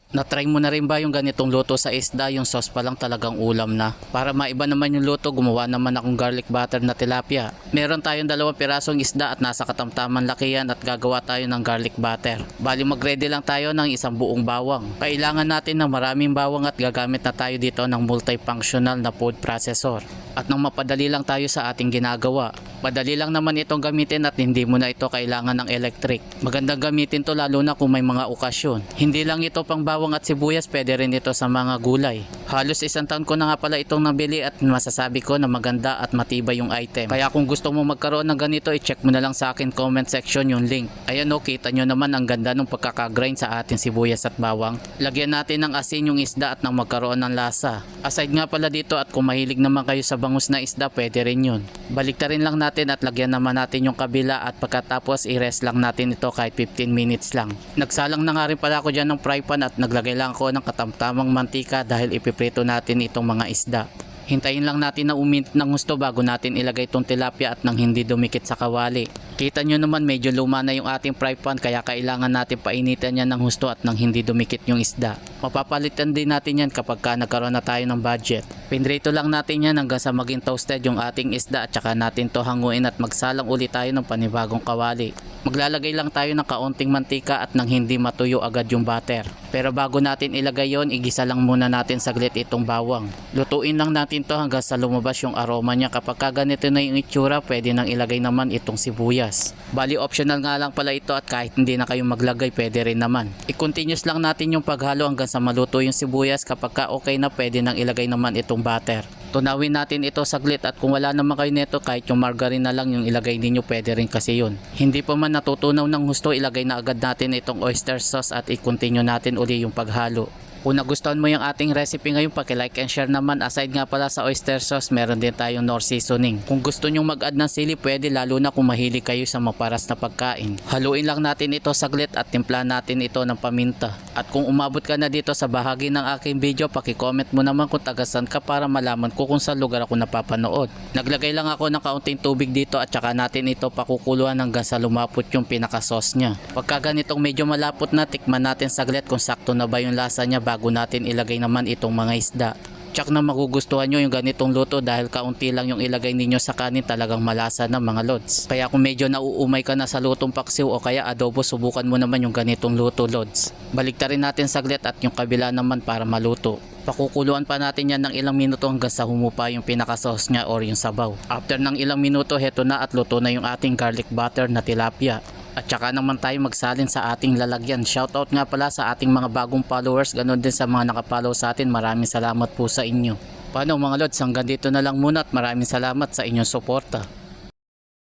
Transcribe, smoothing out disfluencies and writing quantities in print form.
Na-try mo na rin ba yung ganitong luto sa isda, yung sauce pa lang talagang ulam na? Para maiba naman yung luto, gumawa naman akong garlic butter na tilapia. Meron tayong 2 pirasong isda at nasa katamtaman laki yan at gagawa tayo ng garlic butter. Bali mag-ready lang tayo ng isang buong bawang. Kailangan natin ng maraming bawang at gagamit na tayo dito ng multifunctional na food processor. At nang mapadali lang tayo sa ating ginagawa. Madali lang naman itong gamitin at hindi mo na ito kailangan ng electric. Magandang gamitin to lalo na kung may mga okasyon. Hindi lang ito pang bawang at sibuyas, pwede rin ito sa mga gulay. Halos 1 taon ko na nga pala itong nabili at masasabi ko na maganda at matibay yung item. Kaya kung gusto mo magkaroon ng ganito, i-check mo na lang sa akin comment section yung link. Ayan o, kita nyo naman ang ganda ng pagkakagrind sa ating sibuyas at bawang. Lagyan natin ng asin yung isda at nang magkaroon ng lasa. Aside nga pala dito at kung mahilig naman kayo sa bangus na isda, pwede rin yun. Baliktarin lang natin at lagyan naman natin yung kabila at pagkatapos i-rest lang natin ito kahit 15 minutes lang. Nagsalang na nga rin pala ako dyan ng fry pan at naglagay lang ako ng katamtamang mantika dahil ipiprito natin itong mga isda. Hintayin lang natin na uminit ng gusto bago natin ilagay itong tilapia at nang hindi dumikit sa kawali. Kita nyo naman medyo luma na yung ating fry pan kaya kailangan natin painitan yan ng husto at nang hindi dumikit yung isda. Mapapalitan din natin yan kapag nagkaroon na tayo ng budget. Pinrito lang natin yan hanggang sa maging toasted yung ating isda at saka natin to hanguin at magsalang ulit tayo ng panibagong kawali. Maglalagay lang tayo ng kaunting mantika at nang hindi matuyo agad yung butter. Pero bago natin ilagay yon, igisa lang muna natin saglit itong bawang. Lutuin lang natin to hanggang sa lumabas yung aroma niya. Kapag ganito na yung itsura, pwede nang ilagay naman itong sibuyas. Bali optional nga lang pala ito at kahit hindi na kayo maglagay, pwede rin naman. I-continuous lang natin yung paghalo hanggang sa maluto yung sibuyas. Kapag okay na, pwede nang ilagay naman itong butter. Tunawin natin ito saglit at kung wala naman kayo nito, kahit yung margarine na lang yung ilagay ninyo, pwede rin kasi yun. Hindi pa man natutunaw ng husto, ilagay na agad natin itong oyster sauce at i-continue natin uli yung paghalo. Kung nagustuhan mo yung ating recipe ngayon, paki-like and share naman. Aside nga pala sa oyster sauce, meron din tayong Knorr seasoning. Kung gusto nyong mag-add ng sili, pwede, lalo na kung mahilig kayo sa maparas na pagkain. Haluin lang natin ito saglit at timpla natin ito ng paminta. At kung umabot ka na dito sa bahagi ng aking video, paki-comment mo naman kung tagasan ka para malaman ko kung saan lugar ako napapanood. Naglagay lang ako ng kaunting tubig dito at saka natin ito pakukuluan hanggang sa lumapot yung pinaka-sauce nya. Pagka ganitong medyo malapot na, tikman natin saglit kung sakto na ba yung lasa nya bago natin ilagay naman itong mga isda. Tsak na magugustuhan nyo yung ganitong luto dahil kaunti lang yung ilagay ninyo sa kanin, talagang malasa na mga lods. Kaya kung medyo nauumay ka na sa lutong paksiw o kaya adobo, subukan mo naman yung ganitong luto lods. Baliktarin natin saglit at yung kabila naman para maluto. Pakukuluan pa natin yan ng ilang minuto hanggang sa humupa yung pinaka-sauce nya or yung sabaw. After ng ilang minuto, heto na at luto na yung ating garlic butter na tilapia. At saka naman tayo magsalin sa ating lalagyan. Shoutout nga pala sa ating mga bagong followers, ganun din sa mga nakapollow sa atin. Maraming salamat po sa inyo. Paano mga lods, hanggang dito na lang muna at maraming salamat sa inyong suporta.